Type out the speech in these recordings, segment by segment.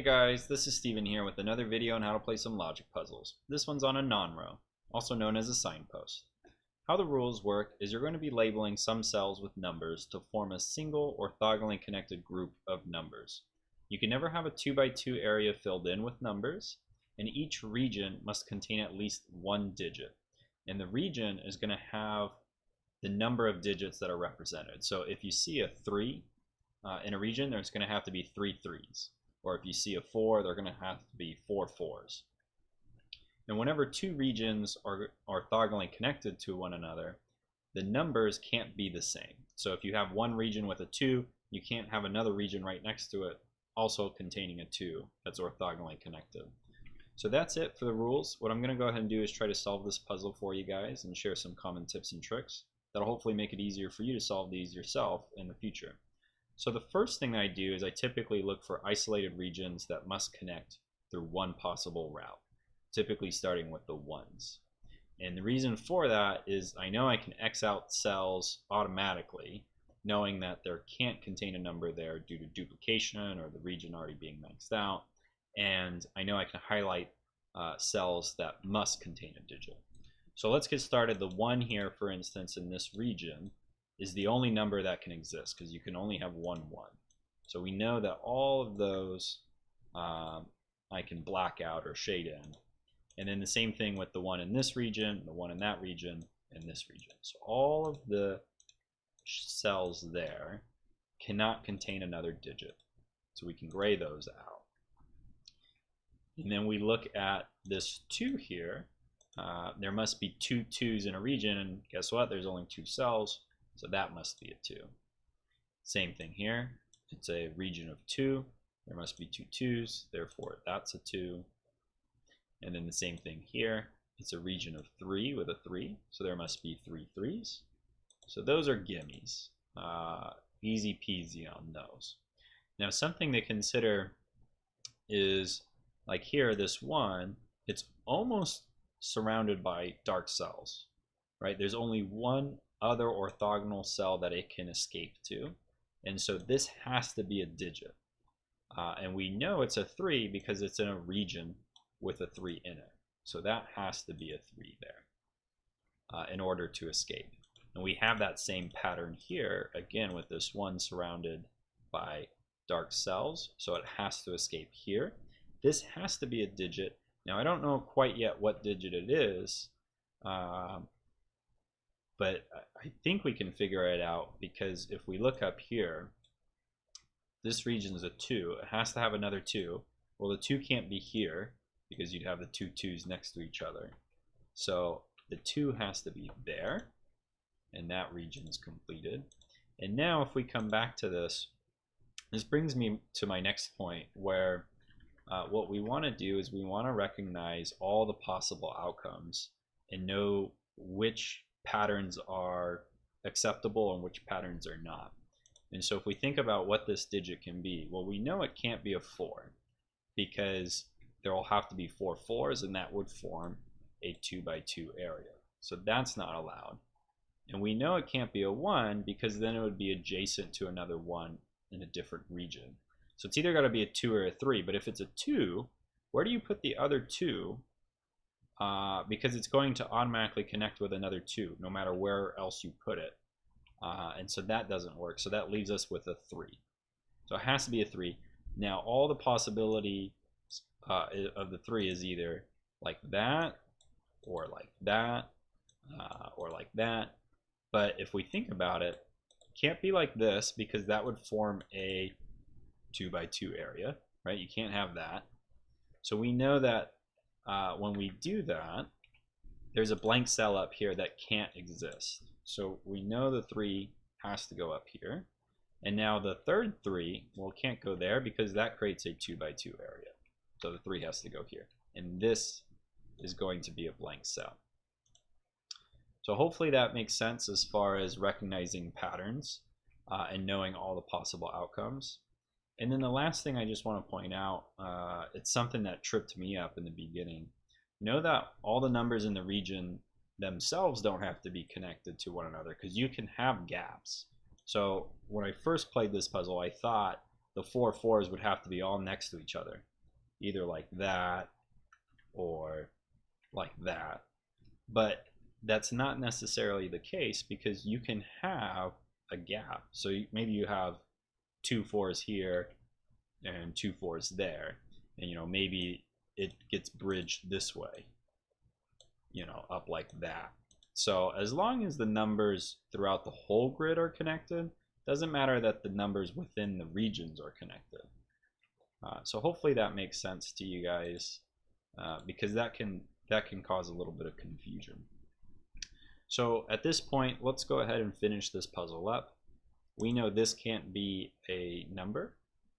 Hey guys, this is Steven here with another video on how to play some logic puzzles. This one's on a Nanro, also known as a signpost. How the rules work is you're going to be labeling some cells with numbers to form a single orthogonally connected group of numbers. You can never have a 2x2 area filled in with numbers, and each region must contain at least one digit. And the region is going to have the number of digits that are represented. So if you see a 3 in a region, there's going to have to be 3 3s. Or if you see a 4, they're going to have to be 4 4s. And whenever two regions are orthogonally connected to one another, the numbers can't be the same. So if you have one region with a 2, you can't have another region right next to it also containing a 2 that's orthogonally connected. So that's it for the rules. What I'm going to go ahead and do is try to solve this puzzle for you guys and share some common tips and tricks that'll hopefully make it easier for you to solve these yourself in the future. So the first thing I do is I typically look for isolated regions that must connect through one possible route, typically starting with the 1s. And the reason for that is I know I can X out cells automatically, knowing that there can't contain a number there due to duplication or the region already being maxed out. And I know I can highlight cells that must contain a digit. So let's get started. The 1 here, for instance, in this region, is the only number that can exist because you can only have one 1. So we know that all of those I can black out or shade in. And then the same thing with the 1 in this region, the 1 in that region, and this region. So all of the cells there cannot contain another digit. So we can gray those out. And then we look at this 2 here. There must be 2 2s in a region, and guess what? There's only 2 cells. So that must be a 2. Same thing here. It's a region of 2. There must be 2 2s. Therefore, that's a 2. And then the same thing here. It's a region of 3 with a 3. So there must be 3 3s. So those are gimmies. Easy peasy on those. Now something to consider is like here, this 1, it's almost surrounded by dark cells, right? There's only one other orthogonal cell that it can escape to, and so this has to be a digit, and we know it's a 3 because it's in a region with a 3 in it, so that has to be a 3 there in order to escape. And we have that same pattern here again with this 1 surrounded by dark cells, so it has to escape here. This has to be a digit. Now I don't know quite yet what digit it is, but I think we can figure it out because if we look up here, this region is a 2. It has to have another 2. Well, the 2 can't be here because you'd have the 2 2s next to each other. So the 2 has to be there, and that region is completed. And now if we come back to this, this brings me to my next point where what we want to do is we want to recognize all the possible outcomes and know which patterns are acceptable and which patterns are not. And so if we think about what this digit can be, well, we know it can't be a 4 because there will have to be 4 4s, and that would form a 2x2 area. So that's not allowed. And we know it can't be a 1 because then it would be adjacent to another 1 in a different region. So it's either got to be a 2 or a 3, but if it's a 2, where do you put the other 2? Because it's going to automatically connect with another 2 no matter where else you put it, and so that doesn't work. So that leaves us with a 3. So it has to be a 3. Now all the possibility of the 3 is either like that or like that or like that. But if we think about it, it can't be like this because that would form a 2x2 area, right? You can't have that. So we know that when we do that, there's a blank cell up here that can't exist. So we know the 3 has to go up here. And now the third 3, well, it can't go there because that creates a 2x2 area. So the 3 has to go here. And this is going to be a blank cell. So hopefully that makes sense as far as recognizing patterns and knowing all the possible outcomes. And then the last thing I just want to point out, it's something that tripped me up in the beginning. Know that all the numbers in the region themselves don't have to be connected to one another because you can have gaps. So when I first played this puzzle, I thought the 4 4s would have to be all next to each other. either like that or like that. But that's not necessarily the case, because you can have a gap. So maybe you have 2 4s here and 2 4s there, and maybe it gets bridged this way, up like that. So as long as the numbers throughout the whole grid are connected, doesn't matter that the numbers within the regions are connected. So hopefully that makes sense to you guys, because that can cause a little bit of confusion. So at this point, let's go ahead and finish this puzzle up. We know this can't be a number,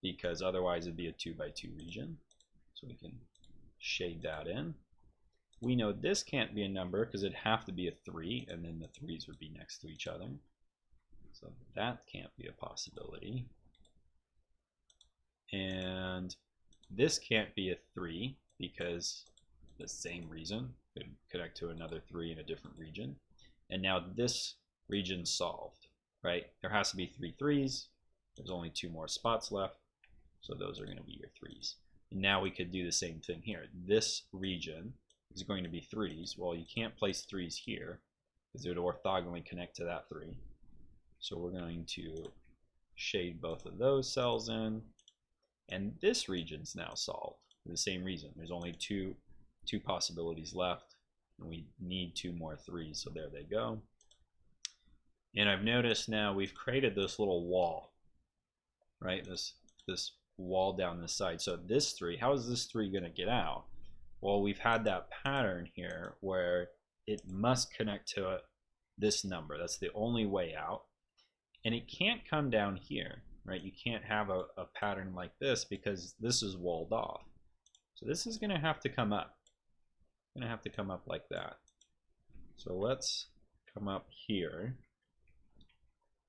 because otherwise it'd be a 2 by 2 region. So we can shade that in. We know this can't be a number because it'd have to be a 3, and then the 3's would be next to each other. So that can't be a possibility. And this can't be a 3 because the same reason, could connect to another 3 in a different region. And now this region's solved, right? There has to be 3 3's. There's only 2 more spots left, so those are going to be your 3's. And now we could do the same thing here. This region is going to be 3's. Well, you can't place 3's here because it would orthogonally connect to that 3. So we're going to shade both of those cells in. And this region's now solved for the same reason. There's only two possibilities left, and we need 2 more 3's, so there they go. And I've noticed now we've created this little wall, right? This wall down this side. So this 3, how is this 3 going to get out? Well, we've had that pattern here where it must connect to this number. That's the only way out. And it can't come down here, right? You can't have a pattern like this because this is walled off. So this is going to have to come up. Going to have to come up like that. So let's come up here.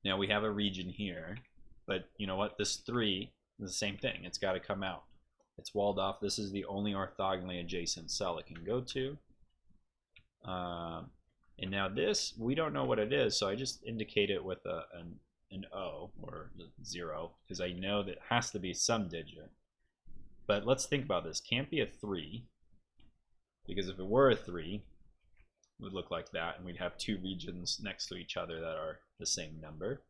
Now we have a region here, but you know what? This 3 is the same thing. It's got to come out. It's walled off. This is the only orthogonally adjacent cell it can go to. And now this, we don't know what it is, so I just indicate it with an O or 0, because I know that it has to be some digit. But let's think about this. Can't be a 3, because if it were a 3, it would look like that, and we'd have 2 regions next to each other that are the same number.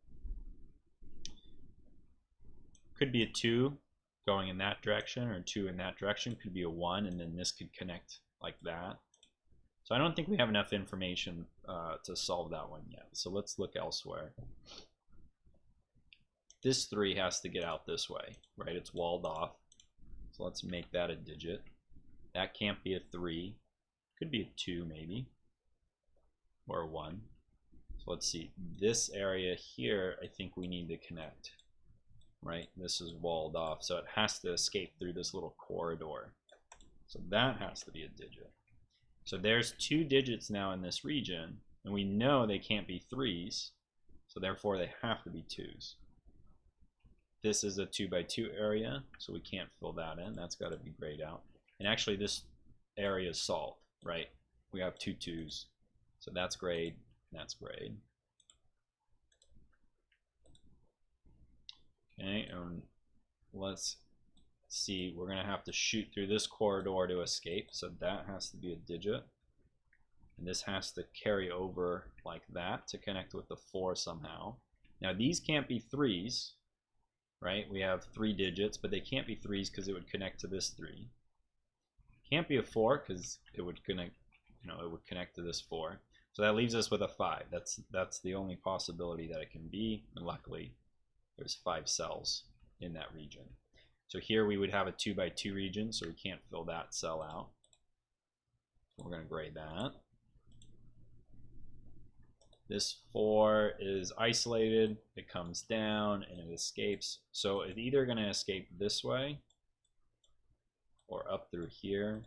Could be a 2 going in that direction, or 2 in that direction. Could be a 1, and then this could connect like that. So I don't think we have enough information to solve that one yet. So let's look elsewhere. This 3 has to get out this way, right? It's walled off. So let's make that a digit. That can't be a 3. Could be a 2 maybe, or a 1. So let's see. This area here, I think we need to connect, right? This is walled off, so it has to escape through this little corridor. So that has to be a digit. So there's 2 digits now in this region, and we know they can't be 3's, so therefore they have to be 2's. This is a 2 by 2 area, so we can't fill that in. That's got to be grayed out. And actually this area is solved, right? We have 2 2's, so that's grayed, that's grayed. Okay, and let's see, we're going to have to shoot through this corridor to escape, so that has to be a digit. And this has to carry over like that to connect with the 4 somehow. Now these can't be 3's, right? We have 3 digits, but they can't be 3's because it would connect to this 3. Can't be a 4 because it would connect, it would connect to this 4. So that leaves us with a 5. That's the only possibility that it can be, and luckily there's 5 cells in that region. So here we would have a 2 by 2 region, so we can't fill that cell out. So we're going to grade that. This 4 is isolated, it comes down and it escapes. So it's either going to escape this way or up through here.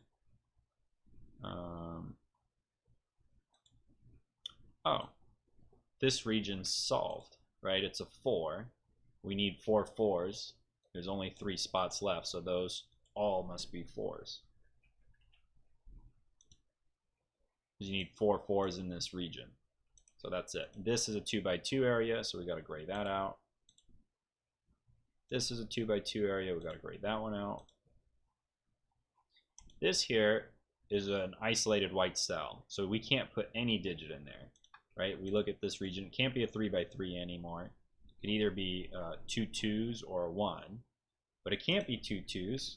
Oh, this region's solved, right? It's a 4. We need 4 4's. There's only 3 spots left, so those all must be 4's. You need 4 4's in this region. So that's it. This is a 2 by 2 area, so we got to gray that out. This is a 2 by 2 area, we got to grade that one out. This here is an isolated white cell, so we can't put any digit in there, right? We look at this region, it can't be a 3 by 3 anymore. It can either be 2 2s or a 1, but it can't be 2 2s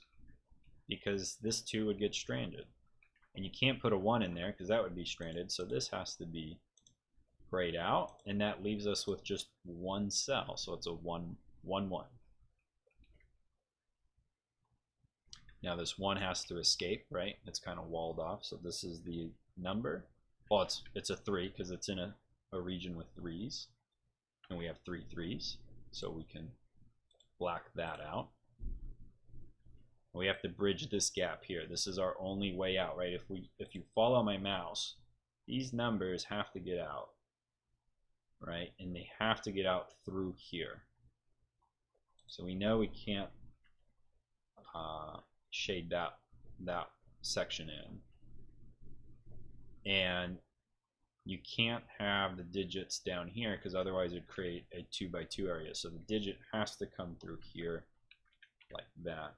because this 2 would get stranded. And you can't put a 1 in there because that would be stranded, so this has to be grayed out, and that leaves us with just one cell, so it's a 1 1 1. Now this 1 has to escape, right? It's kind of walled off, so this is the number. Well, it's a 3 because it's in a region with 3s, and we have 3 3s, so we can black that out. We have to bridge this gap here. This is our only way out, right? If you follow my mouse, these numbers have to get out, right? And they have to get out through here. So we know we can't shade that section in, and you can't have the digits down here because otherwise it'd create a 2 by 2 area. So the digit has to come through here like that.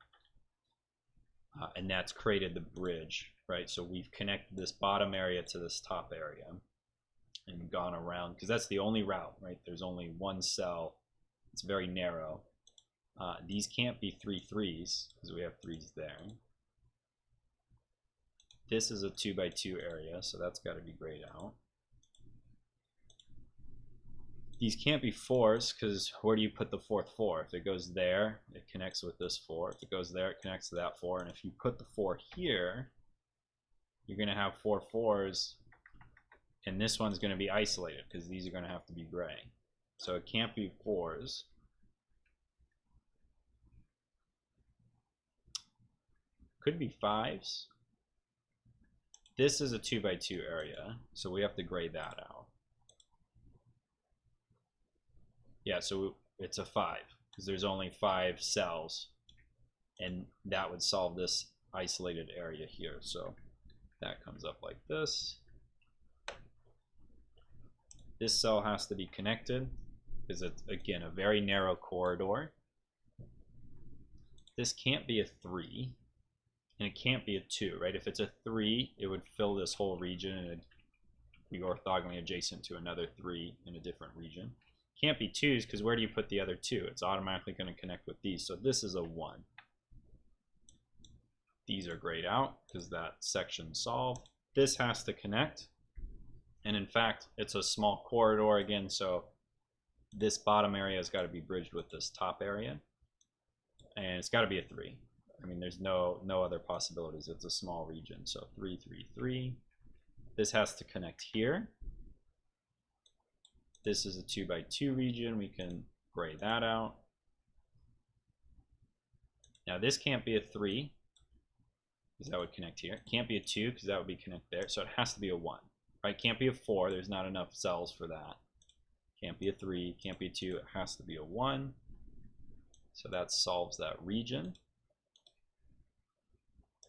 And that's created the bridge, right? So we've connected this bottom area to this top area and gone around, because that's the only route, right? There's only one cell. It's very narrow. These can't be 3 3s because we have 3s there. This is a 2 by 2 area, so that's got to be grayed out. These can't be 4s because where do you put the fourth 4? If it goes there, it connects with this 4. If it goes there, it connects to that 4. And if you put the 4 here, you're going to have 4 4s, and this one's going to be isolated because these are going to have to be gray. So it can't be 4s. Could be 5s. This is a 2 by 2 area, so we have to gray that out. Yeah, so it's a 5 because there's only 5 cells, and that would solve this isolated area here. So that comes up like this. This cell has to be connected because it's, again, a very narrow corridor. This can't be a 3, and it can't be a 2, right? If it's a 3, it would fill this whole region and it'd be orthogonally adjacent to another 3 in a different region. Can't be 2s because where do you put the other 2? It's automatically going to connect with these. So this is a 1. These are grayed out because that section's solved. This has to connect. And in fact, it's a small corridor again, so this bottom area has got to be bridged with this top area. And it's got to be a 3. I mean, there's no other possibilities. It's a small region. So 3 3 3. This has to connect here. This is a 2 by 2 region. We can gray that out. Now this can't be a 3 because that would connect here. It can't be a 2 because that would be connect there. So it has to be a 1. Right? Can't be a 4. There's not enough cells for that. Can't be a 3. Can't be a 2. It has to be a 1. So that solves that region.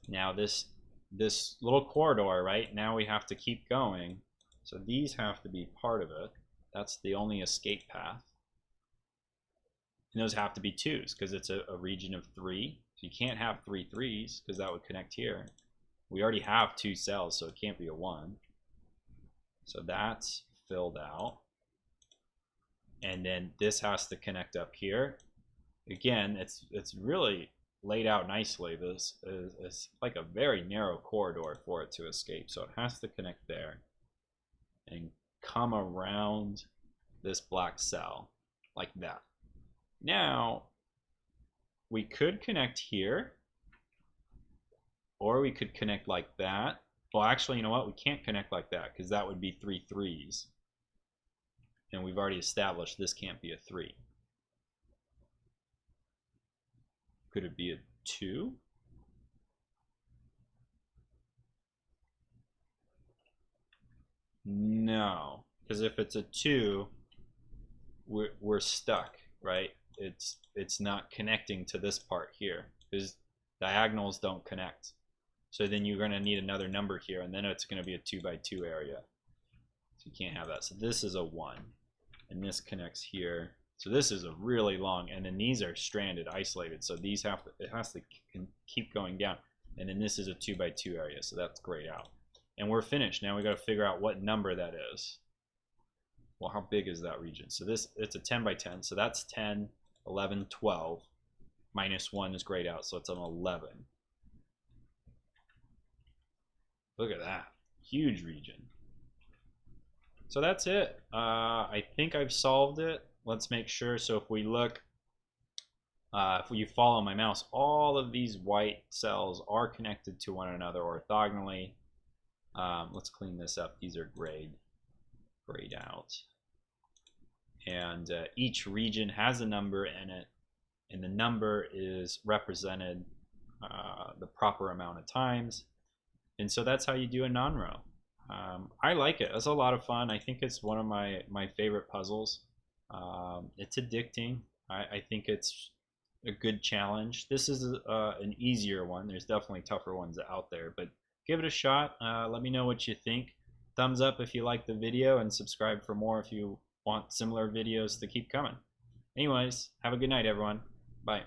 Now this little corridor, right? Now we have to keep going. So these have to be part of it. That's the only escape path. And those have to be 2s because it's a region of 3. So you can't have 3 3s because that would connect here. We already have 2 cells, so it can't be a 1. So that's filled out. And then this has to connect up here. Again, it's really laid out nicely. This is like a very narrow corridor for it to escape. So it has to connect there and come around this black cell like that. Now we could connect here, or we could connect like that. Well, actually, you know what? We can't connect like that because that would be 3 3s. And we've already established this can't be a 3. Could it be a 2? No, because if it's a 2, we're stuck, right? It's not connecting to this part here because diagonals don't connect. So then you're going to need another number here, and then it's going to be a 2 by 2 area. So you can't have that. So this is a 1, and this connects here. So this is a really long, and then these are stranded, isolated. So these it has to keep going down. And then this is a 2 by 2 area, so that's grayed out. And we're finished. Now we got to figure out what number that is. Well, how big is that region? So this, it's a 10 by 10, so that's 10, 11, 12. Minus 1 is grayed out, so it's an 11. Look at that. Huge region. So that's it. I think I've solved it. Let's make sure. So if we look, if you follow my mouse, all of these white cells are connected to one another orthogonally. Let's clean this up. These are grayed out. And each region has a number in it, and the number is represented the proper amount of times. And so that's how you do a Nanro. I like it. It's a lot of fun. I think it's one of my favorite puzzles. It's addicting. I think it's a good challenge. This is an easier one. There's definitely tougher ones out there, but give it a shot. Let me know what you think. Thumbs up if you like the video, and subscribe for more if you want similar videos to keep coming. Anyways, have a good night, everyone. Bye.